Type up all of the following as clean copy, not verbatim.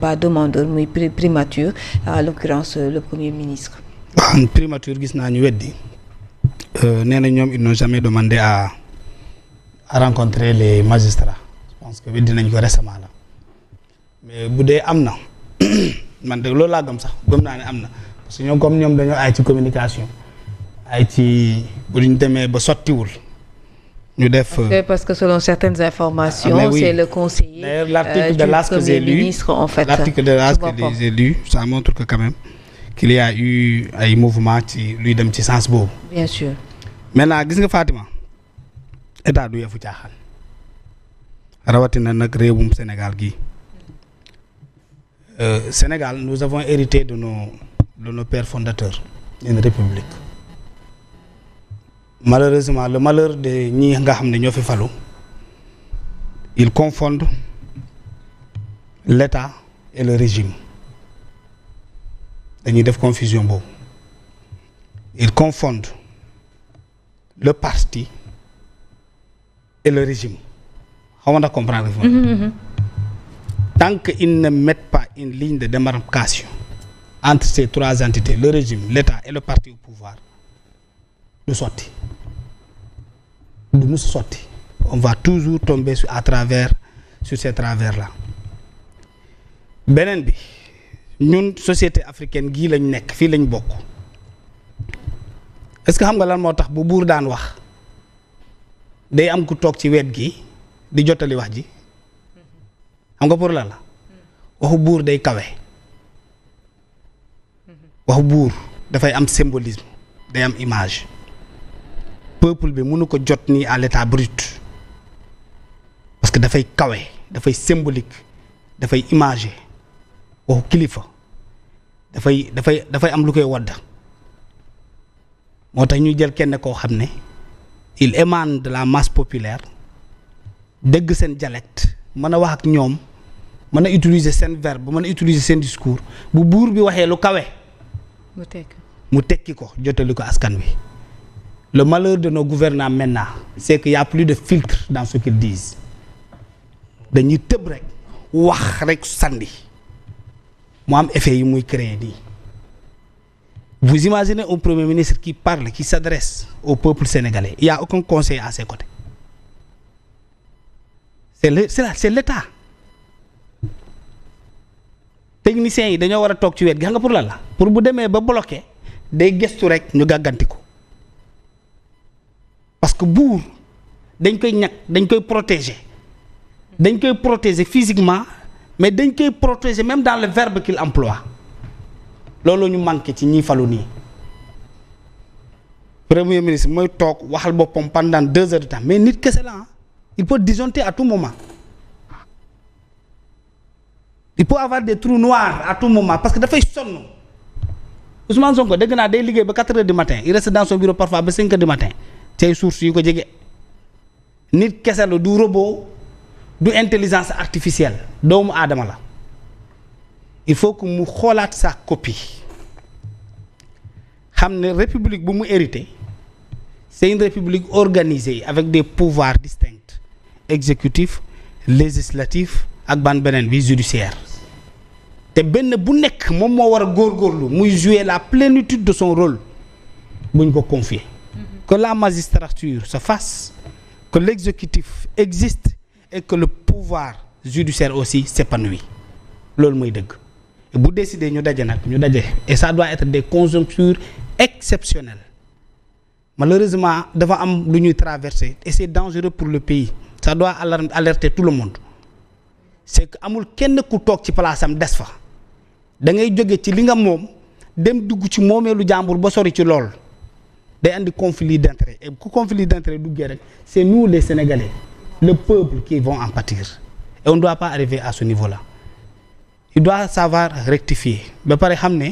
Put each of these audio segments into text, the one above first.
waa demandeur muy primature en l'occurrence le premier ministre. waaw primature gis naa ñu weddi nee na ñoom ils n'ont jamais demandé à rencontrer les magistrats je pense que weddi nañ ko récemment la mais bu dee am na man de loolu laa gëm sax gëm naa ne am na parce que ñoom comme ñoom dañoo ay ci communication ay ci bu ñu demee ba sottiwul ñu def. parce que selon certaines informations. Oui. C'est le conseiller. D'ailleurs, l'article de l'AS que j'ai lu, ministre en fait. l'article de l'AS que j'ai lu, ça montre que quand même qu'il y a eu ay mouvement ci luy dem ci sens boobu. Bien sûr. Maintenant gis nga Fatima état du yëfu caaxaan rawatina nag réewum Sénégal gii Sénégal nous avons hérité de nos pères fondateurs d'une république. Malheureusement le malheur de ñi nga xam ne ñoo fi falu ils confondent l'État et le régime dañuy def confusion boobu ils confondent le parti et le régime xaw ma ndax comprendre tant qu'ils ne mettent pas une ligne de démarcation entre ces trois entités le régime l'État et le parti au pouvoir du sotti du mus sotti on va toujours tomber sur ces travers là beneen bi ñun société africaine gii lañ nekk fii lañ bokk est-ce que xam nga lan moo tax bu buur daan wax day am ku toog ci wet gi di jottali wax ji xam nga pour lan la waxu buur day kawe waxu buur dafay am symbolisme day am image peuple bi mënu ko jot nii à l'état brut parce que dafay kawe dafay symbolique dafay imagé waxu kilifa dafay am lu koy wadda moo tax ñu jël kenn koo xam ne il émane de la masse populaire dégg seen dialecte mën a wax ak ñoom mën a utiliser seen verbe mën a utiliser seen discours bu buur bi waxee lu kawe mu tekki ko jottali ko askan wi. Le malheur de nos gouvernants maintenant c'est qu'il y a plus de filtre dans ce qu'ils disent dañuy tëb rek wax rek sandi mu am effet yi muy créer nii. Vous imaginez un premier ministre qui parle qui s'adresse au peuple sénégalais il y a aucun conseiller à ses côtés c'est l'État techniciens yi dañoo war a toog ci wet gi xam nga pour lan la pour bu demee ba bloqué day gestu rek ñu gàgganti ko parce que buur dañ koy ñàkk dañ koy protéger physiquement mais dañ koy protéger même dans le verbe qu'il emploie loolu ñu manqué ci ñi falu nii premier ministre mooy toog waxal boppam pendant 2 heures de temps mais nit kese la il peut disjoncter à tout moment il peut avoir des trous noirs à tout moment parce que dafay sonn Ousmane Sonko dégg naa day liggéey ba 4 heures du matin il reste dans son bureau parfois ba 5 heures du matin tey source yu ko jege nit kese la du robot du intelligence artificielle doomu aadama la il faut que mu xoolaat sa copie xam ne république bu mu hérité c'est une république organisée avec des pouvoirs distincts exécutif législatif ak ban beneen bi judiciaire te benn bu nekk moom moo war a góorgóorlu muy jouer la plénitude de son rôle bu ñu ko confier que la magistrature se fasse que l'exécutif existe et que le pouvoir judiciaire aussi s'épanouit loolu mooy dëgg bu décider ñu daje nag ñu daje et ça doit être des conjonctures exceptionnelles malheureusement dafa am lu ñuy traverser et c'est dangereux pour le pays ça doit alerter tout le monde c'est que amul kenn ku toog ci place am des fa da ngay jóge ci li nga moom dem dugg ci moomeelu jàmbur ba sori ci lool day andi conflit d'intérêt et ku conflit d'intérêt duggee rek c'est nous les Sénégalais le peuple qui vont en pâtir et on ne doit pas arriver à ce niveau-là il doit savoir rectifier ba pare xam ne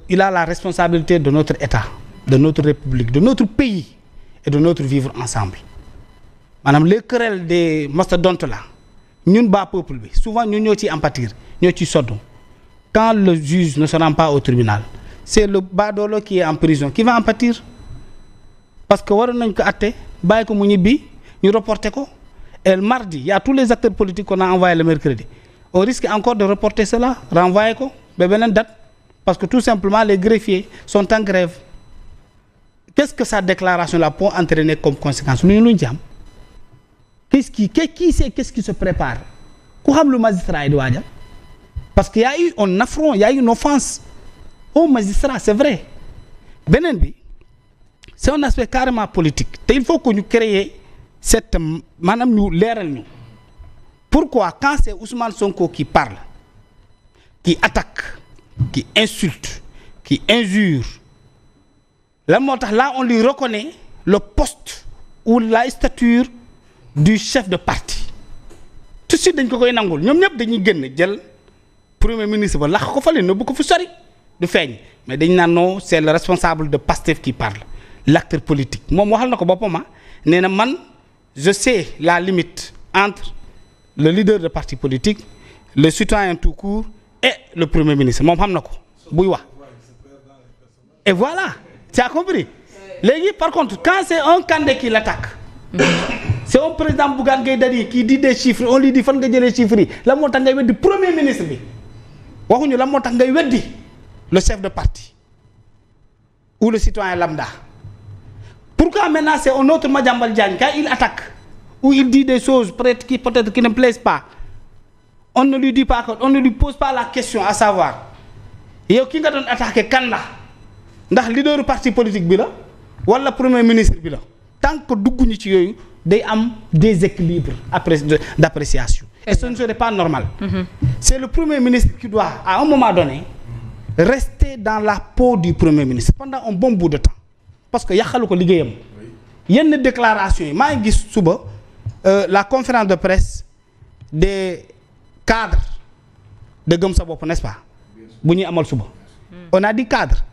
il a la responsabilité de notre État de notre République de notre pays et de notre vivre ensemble maanaam les querelles des mastodontes là ñun bas peuple bi souvent ñun ñoo ciy en pâtir ñoo ciy soddu quand le juge ne se rend pas au tribunal c'est le baadoolo qui est en prison qui va en pâtir parce que waroon nañ ko atte bàyyi ko mu ñibbi ñu reporté ko et le mardi il y a tous les acteurs politiques qu'on a envoyé le mercredi on risque encore de reporter cela renvoyer ko ba beneen date parce que tout simplement les greffiers sont en grève. Qu'est-ce que cette déclaration-là peut entraîner comme conséquence lu ñu ci am qu'est-ce qui se prépare ku xam lu magistrat yi di waajal parce que y a eu un affront y a eu une offense au magistrat c'est vrai beneen bi c'est un aspect carrément politique te il faut que ñu créer cette maanaam ñu leeral ñu pourquoi quand c'est Ousmane Sonko qui parle qui attaque qui insulte qui injure lan moo tax là on lui reconnaît le poste ou la stature du chef de parti tout de suite dañ ko koy nangul ñoom ñëpp dañuy génn jël premier ministre ba lax ko fa leen bu ko fu sori du feeñ mais dañ naan non c'est le responsable de Pastef qui parle l'acteur politique moom waxal na ko boppam nee na man je sais la limite entre le leader de parti politique le citoyen tout court et le premier ministre moom xam na ko buy wax et voilà tu as compris léegi par contre quand c'est un Kandé qui l'attaque c'est un président Bougane Gueye Dany qui dit des chiffres on lui dit fan nga jëlee chiffres yi la moo tax ngay weddi premier ministre bi waxuñu la moo tax ngay weddi le chef de parti ou le citoyen lambda pourquoi maintenant c'est un autre Madiambal Diagne quand il attaque ou il dit des choses peut-être qui ne plaisent pas on ne lui dit pas on ne lui pose pas la question à savoir yow ki nga doon attaqué kan la ndax leader parti politique bi la wala premier ministre bi la tant que dugguñu ci yooyu day am déséquilibre d'appréciation et ce ne serait pas normal. C'est le premier ministre qui doit à un moment donné rester dans la peau du premier ministre pendant un bon bout de temps parce que yàqalu ko liggéeyam yenn déclaration yi maa ngi gis suba la conférence de presse des cadres de Gëm Sa Bopp n'est-ce pas bu ñuy amal suba on a dit cadre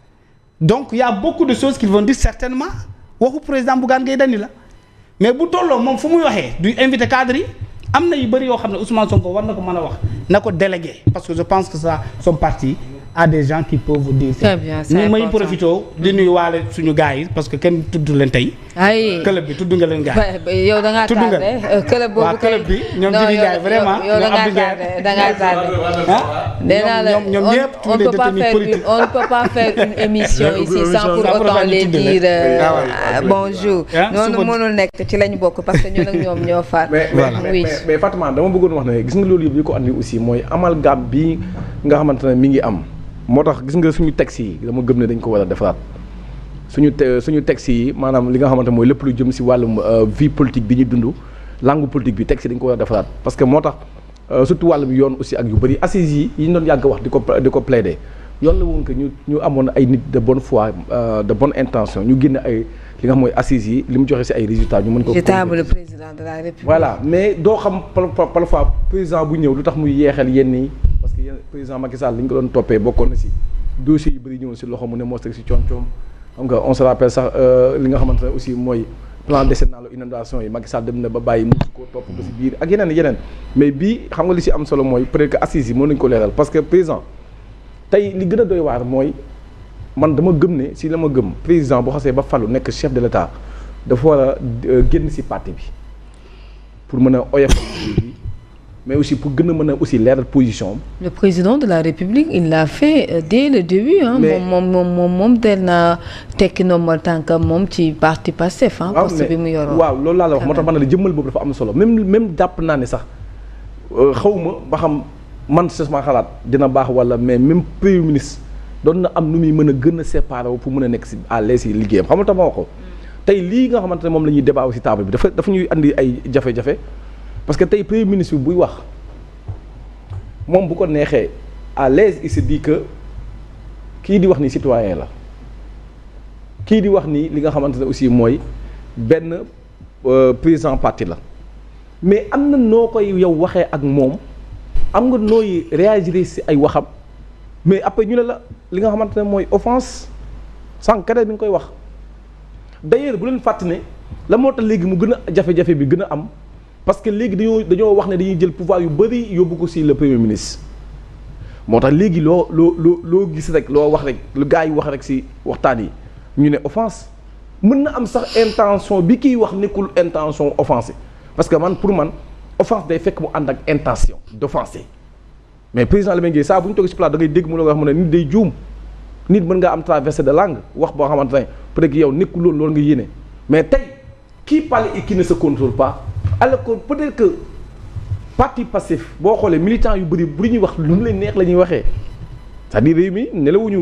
donc il y a beaucoup de choses qu'ils vont dire certainement waxu président Bougane Gueye Dany la mais bu tolloo moom fu muy waxee du invité cadre yi am na yu bëri yoo xam ne Ousmane Sonko war na ko mën a wax na ko délégué parce que je pense que ça son parti à des gens qui peuvent vous dire. Très bien, c'est important. may profité di nuyu waale suñu gars yi parce que kenn tudd leen tey. ay club bi tudd nga leen gars yi. yow da ngaa tardé club boobu waaw club bi ñoom Jibi Ndiaye vraiment. yow da ngaa tardé nee naa la ñoom ñëpp tous les détenus politiques. on ne peut pas faire une émission ici sans pour autant les dire bonjour. noonu mënul nekk ci lañ bokk parce que ñun ak ñoom ñoo far. mais Fatima dama bëggoon wax ne gis nga loolu yëpp li ko andi aussi mooy amalgame bi nga xamante ne mi ngi am. moo tax gis nga suñu texte yi dama gëm ne dañ ko war a defaraat suñu texte yi maanaam li nga xamante mooy lépp lu jëm si wàllum vie politique bi ñuy dund langue politique bi texte yi dañ ko war a defaraat parce que moo tax surtout wàllum yoon aussi ak yu bëri assises yi ñu doon yàgg wax di ko plaider yoon la woon que ñu amoon ay nit de bonne foi de bonne intention ñu génn ay li nga xam mooy assises yi li mu joxe si ay résultats ñu mën ko. le président de la République. voilà mais doo xam parfois président bu ñëw lu tax muy yeexal yenn yi parce que yéen président Macky Sall li ñu ko doon toppee bokkoon na si dossiers yu bëri ñëwoon si loxo mu ne moo teg si coom-coom xam nga on se rappelle sax li nga xamante ne aussi mooy plan décennal inondation yi Macky Sall dem na ba bàyyi musu ko topp ba si biir ak yeneen mais bii xam nga li si am solo mooy peut-être que assises yi mën nañu ko leeral parce que président tey li gën a doy waar mooy man dama gëm ne si la ma gëm président boo xasee ba falu nekk chef de l'État dafa war a génn si parti bi pour mën a oyof mais aussi pour gën a mën a aussi leeral position. Le président de la République il l'a fait dès le début ah. moom teel naa tekki ndombal tànkam moom ci parti Pastef ah. poste bi mu yoroon waaw loolu laa la wax moo tax man la jëmmal boobu dafa am solo même jàpp naa ne sax xawma ba xam man sama xalaat dina baax wala mais même premier ministre doon na am nu muy mën a gën a séparer wu pour mën a nekk si à l'aise si liggéeyam xam nga tax ma wax ko tey lii nga xamante ne moom la ñuy débat si table bi dafa ñuy andi ay jafe-jafe. parce que tey premier ministre buy wax moom bu ko neexee à l'aise il se dit que kii di wax ni citoyen la kii di wax ni li nga xamante ne aussi mooy benn président parti la mais am na noo koy yow waxee ak moom am nga nooy réagir si ay waxam mais après ñu ne la li nga xamante ne mooy offense sànq bi nga koy wax d'ailleurs bu leen fàtte ne la moo tax léegi mu gën a jafe-jafe bi gën a am. parce que léegi dañoo wax ne dañuy jël pouvoir yu bëri yóbbu ko ci le premier ministre moo tax léegi loo gis rek loo wax rek lu gars yi wax rek ci waxtaan yi ñu ne offense mën na am sax intention bi kiy wax nekkul intention offensée parce que pour man offense day fekk mu ànd ak intention d'offenser mais président Lamine Gueye saa bu ñu toog ci plat da ngay dégg mu la wax mu ne nit day juum nit mën ngaa am traversée de langue wax boo xamante ne peut-être que yow nekkul loolu nga yéene mais tey qui parle et qui ne se contrôle pas alors que peut-être que parti Pastef boo xoolee militant yu bëri bu ñuy wax lu mu leen neex la ñuy waxee c'est-à-dire réew mi nelawuñu